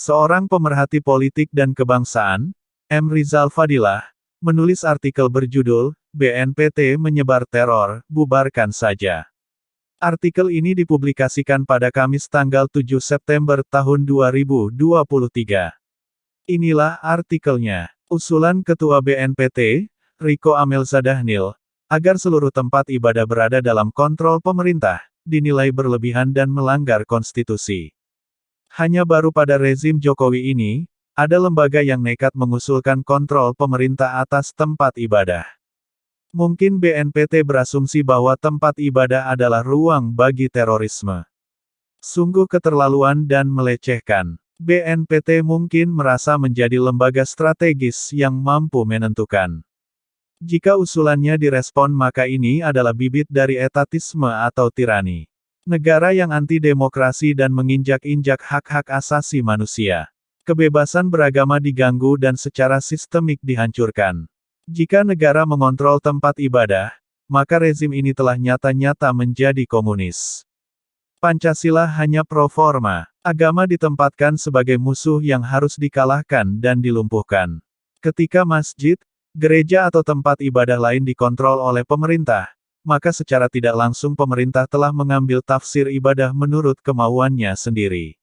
Seorang pemerhati politik dan kebangsaan, M. Rizal Fadilah, menulis artikel berjudul, BNPT menyebar teror, bubarkan saja. Artikel ini dipublikasikan pada Kamis tanggal 7 September tahun 2023. Inilah artikelnya. Usulan Ketua BNPT, Riko Amelzadahnil, agar seluruh tempat ibadah berada dalam kontrol pemerintah, dinilai berlebihan dan melanggar konstitusi. Hanya baru pada rezim Jokowi ini, ada lembaga yang nekat mengusulkan kontrol pemerintah atas tempat ibadah. Mungkin BNPT berasumsi bahwa tempat ibadah adalah ruang bagi terorisme. Sungguh keterlaluan dan melecehkan. BNPT mungkin merasa menjadi lembaga strategis yang mampu menentukan. Jika usulannya direspon maka ini adalah bibit dari etatisme atau tirani. Negara yang anti-demokrasi dan menginjak-injak hak-hak asasi manusia. Kebebasan beragama diganggu dan secara sistemik dihancurkan. Jika negara mengontrol tempat ibadah, maka rezim ini telah nyata-nyata menjadi komunis. Pancasila hanya pro forma. Agama ditempatkan sebagai musuh yang harus dikalahkan dan dilumpuhkan. Ketika masjid, gereja atau tempat ibadah lain dikontrol oleh pemerintah, maka secara tidak langsung pemerintah telah mengambil tafsir ibadah menurut kemauannya sendiri.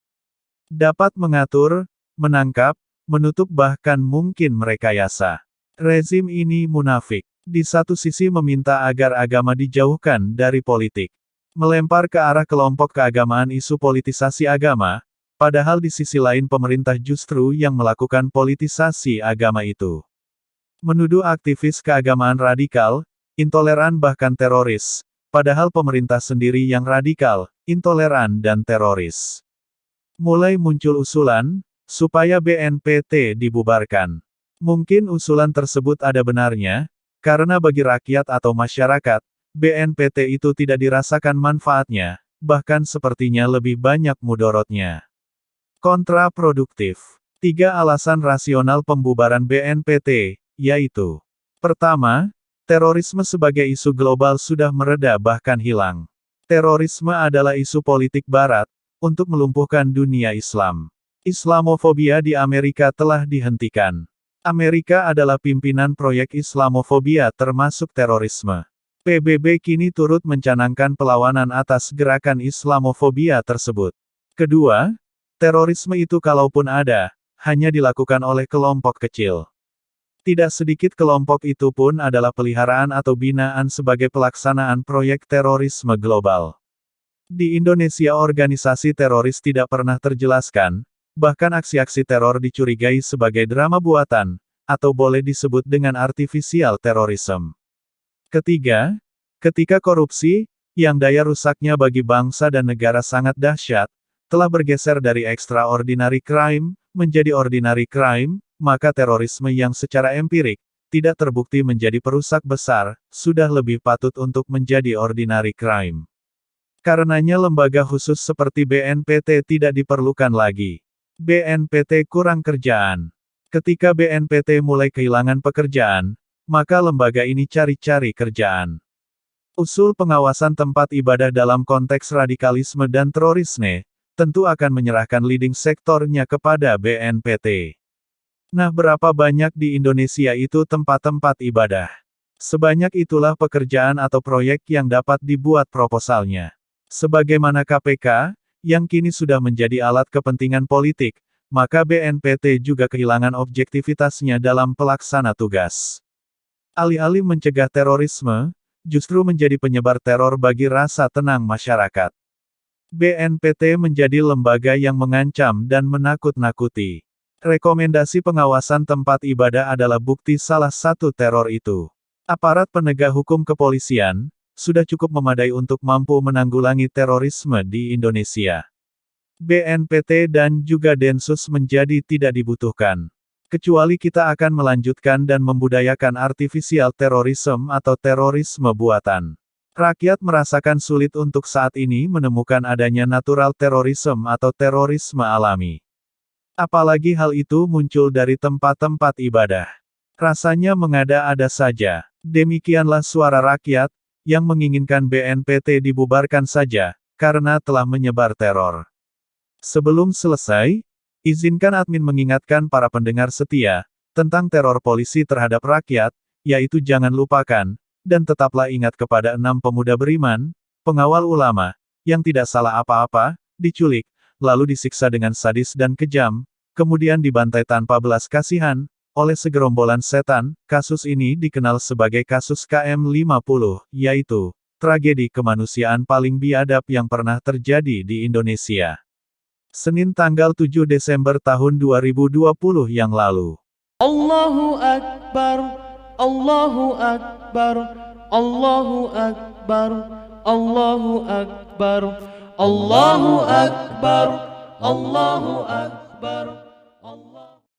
Dapat mengatur, menangkap, menutup bahkan mungkin merekayasa. Rezim ini munafik. Di satu sisi meminta agar agama dijauhkan dari politik. Melempar ke arah kelompok keagamaan isu politisasi agama, padahal di sisi lain pemerintah justru yang melakukan politisasi agama itu. Menuduh aktivis keagamaan radikal, intoleran bahkan teroris, padahal pemerintah sendiri yang radikal, intoleran dan teroris. Mulai muncul usulan, supaya BNPT dibubarkan. Mungkin usulan tersebut ada benarnya, karena bagi rakyat atau masyarakat, BNPT itu tidak dirasakan manfaatnya, bahkan sepertinya lebih banyak mudorotnya. Kontraproduktif. 3 alasan rasional pembubaran BNPT, yaitu: pertama, terorisme sebagai isu global sudah mereda bahkan hilang. Terorisme adalah isu politik Barat, untuk melumpuhkan dunia Islam. Islamofobia di Amerika telah dihentikan. Amerika adalah pimpinan proyek Islamofobia termasuk terorisme. PBB kini turut mencanangkan perlawanan atas gerakan Islamofobia tersebut. Kedua, terorisme itu kalaupun ada, hanya dilakukan oleh kelompok kecil. Tidak sedikit kelompok itu pun adalah peliharaan atau binaan sebagai pelaksanaan proyek terorisme global. Di Indonesia organisasi teroris tidak pernah terjelaskan, bahkan aksi-aksi teror dicurigai sebagai drama buatan, atau boleh disebut dengan artificial terrorism. Ketiga, ketika korupsi, yang daya rusaknya bagi bangsa dan negara sangat dahsyat, telah bergeser dari extraordinary crime, menjadi ordinary crime, maka terorisme yang secara empirik, tidak terbukti menjadi perusak besar, sudah lebih patut untuk menjadi ordinary crime. Karenanya lembaga khusus seperti BNPT tidak diperlukan lagi. BNPT kurang kerjaan. Ketika BNPT mulai kehilangan pekerjaan, maka lembaga ini cari-cari kerjaan. Usul pengawasan tempat ibadah dalam konteks radikalisme dan terorisme, tentu akan menyerahkan leading sektornya kepada BNPT. Nah, berapa banyak di Indonesia itu tempat-tempat ibadah? Sebanyak itulah pekerjaan atau proyek yang dapat dibuat proposalnya. Sebagaimana KPK, yang kini sudah menjadi alat kepentingan politik, maka BNPT juga kehilangan objektivitasnya dalam pelaksana tugas. Alih-alih mencegah terorisme, justru menjadi penyebar teror bagi rasa tenang masyarakat. BNPT menjadi lembaga yang mengancam dan menakut-nakuti. Rekomendasi pengawasan tempat ibadah adalah bukti salah satu teror itu. Aparat penegak hukum kepolisian, sudah cukup memadai untuk mampu menanggulangi terorisme di Indonesia. BNPT dan juga Densus menjadi tidak dibutuhkan. Kecuali kita akan melanjutkan dan membudayakan artificial terrorism atau terorisme buatan. Rakyat merasakan sulit untuk saat ini menemukan adanya natural terrorism atau terorisme alami. Apalagi hal itu muncul dari tempat-tempat ibadah. Rasanya mengada-ada saja. Demikianlah suara rakyat, yang menginginkan BNPT dibubarkan saja, karena telah menyebar teror. Sebelum selesai, Izinkan admin mengingatkan para pendengar setia, tentang teror polisi terhadap rakyat, yaitu jangan lupakan, dan tetaplah ingat kepada 6 pemuda beriman, pengawal ulama, yang tidak salah apa-apa, diculik, lalu disiksa dengan sadis dan kejam, kemudian dibantai tanpa belas kasihan, oleh segerombolan setan. Kasus ini dikenal sebagai kasus KM50, yaitu tragedi kemanusiaan paling biadab yang pernah terjadi di Indonesia. Senin tanggal 7 Desember tahun 2020 yang lalu. Allahu Akbar, Allahu Akbar, Allahu Akbar, Allahu Akbar, Allahu Akbar, Allahu Akbar.